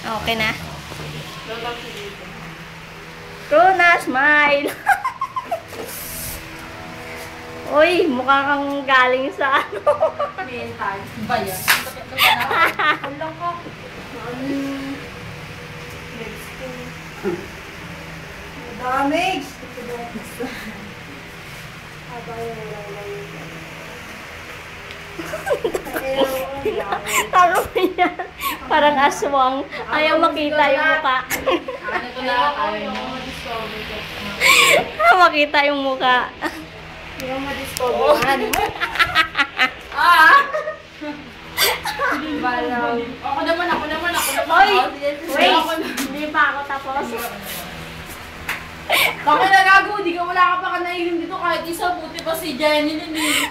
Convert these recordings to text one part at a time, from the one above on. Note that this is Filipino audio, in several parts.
Okay na. Rona, smile. Uy, mukha kang galing sa ano. Mental. Ba yan? Wala ka. Damage! Ano ba yan? Parang aswang. Ayaw makita yung mukha. Ano ko na? Ayaw mo ma-discover ko. Makita yung mukha. Ayaw ma-discover. Ah! Balaw. Ako naman. Hoy! Wait! Hindi pa ako tapos. Bakit nagago? Wala ka pa ka nainom dito kahit isa. Buti pa si Jenny din eh.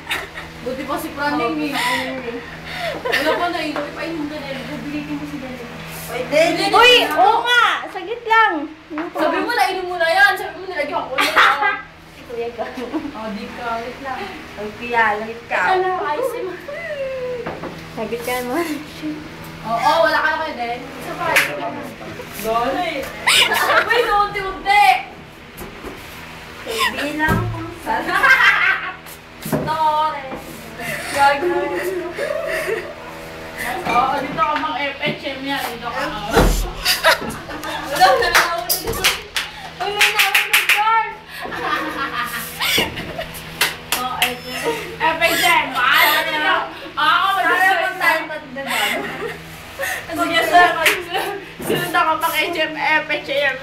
Buti pa si Praning eh. Wala pa nainom. Ipainom ka na. Bubilitin mo si Jenny. Uy! Oo nga! Sagit lang. Sabi mo nainom mo na yan. Sabi mo nilagyan ko na. Si Kuya ka. Oh, di ka. Wait lang. Ang piyalit ka. Ano? Ayos mo. Sagit ka naman. Oo, wala ka na kayo din. Isa pa. Dali. Sabay na unti-unti. Bilang kung Sana. Tore. Gago. Oo, dito ka mang FHM yan. Dito ka. Wala na naman dito. Uy, may naman car. Oo, FHM. Ako, mag-start tayo pagdadag. Sige, sir. Sinunta ka pang FHM.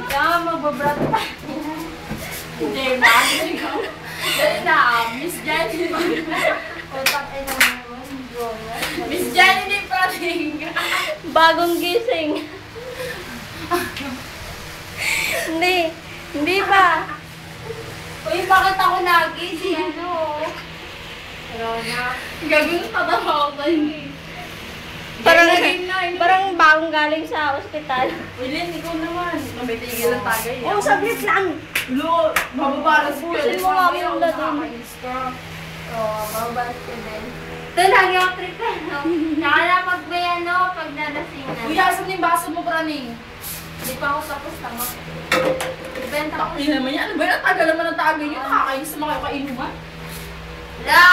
Kaya magbabrat pa. Hindi, bakit ikaw? Dali na, Miss Jenny. utak ay naman. Miss Jenny din prating. Bagong gising. Hindi pa. Uy, bakit ako nagising? Ano? Rona. Gagawin pa daw ako kayo. Parang bagong galing sa ospital. Wilin, ikaw naman. Mabitigil ang tagay. Oh, saglit lang. Lo, mababalas ko. Pusin mo nga muna dun. Oo, mababalas ko din. Ito lagi ako trip eh. No? Tsaka na pag may ano, pag nalasingan. Uy, asan yung baso mo, Praning? Hindi pa ako tapos tama. Ibenta ko. Takin naman yan. Ano ba yan? Tagal naman ang tagay yun. Nakakainis naman kayo kainuman. La!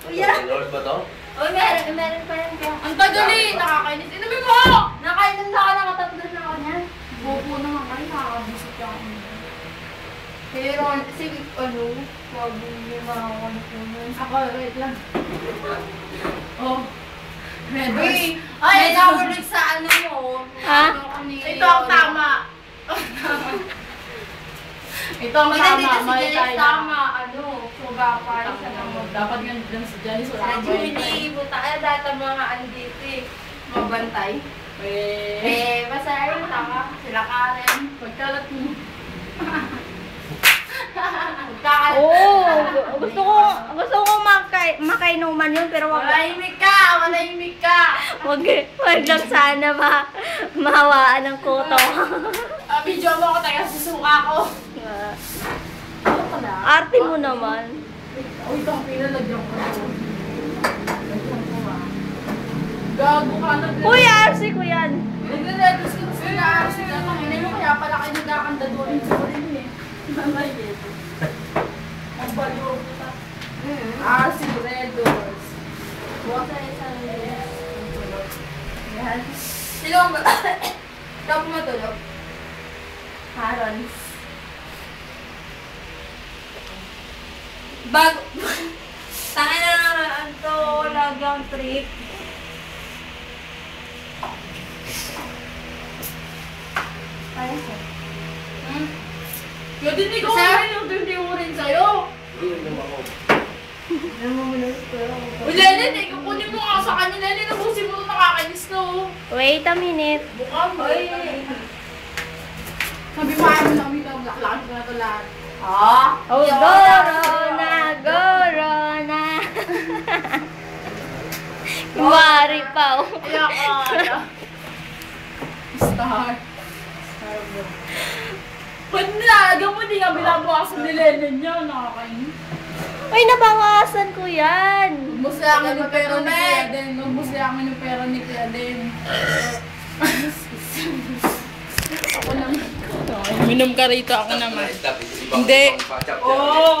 Kuya! Lord ba to? Uy, meron pa yan kaya. Ang tagali! Nakakainis. Inumin mo! Nakailan na ako, nakatatlo na ako niyan. Bobo naman kayo. Nakakabisip ka ako. Pero, sige, ano, wag yung mga ano po nun. Ako, wait lang. Oh. Red Uy, horse. ay, Red nahulog horse. sa ano mo. Ha? Ito ang tama. Ito ang Maganda tama. dito si May Janice tayo tama, ano, suga para sa namod. Dapat nga dyan si Janice. Sa Judy, buta ka data mga andito eh. Mabantay. Masaya yung tama. Sila Karen. Pagkalat mo. Oo, gusto ko makainuman yun, pero wag Malahimik ka! Malahimik ka! wag lang sana mahawaan ng kuto. Video mo ako tayo susuka ko. Ano ka na? Arte mo naman. Uy, itong pinalagyan ko na. Lagyan ko ah. Gago ka na. Uy, RC ko yan. Nagre-redos ka kasi na sila. Hindi mo kaya pala kayo nagkakanda doon sa rin eh. Mamay ito. Ang balo kita. Si Redos. Bukas na isang Yan. Sino ang ba? Ikaw pumatulog? Haron. Bago. Tangin na naman ito, lagang trip. Kaya siya. Yung hindi ko rin yung hindi mo rin sa'yo. Uy, Lenny, kukunin mo nga sa kanya. Lenny, nabusin mo ito nakakainis na oh. Wait a minute. Bukang mo eh. Sabi mo ayaw mo na uminom. Laklakan ko na ito lahat. Oh, Gorona, Gorona. Kumari pa, oh. Kaya. Star. Ba't nilagyan mo? Hindi nga binabawasan ni Lennon niya. Nakakainis. Uy, nabawasan ko yan. Muslayangin yung pera ni Kuya Den. Muslayangin yung pera ni Kuya Den. Minom ka rito, ako naman. Hindi. Hindi. Oo.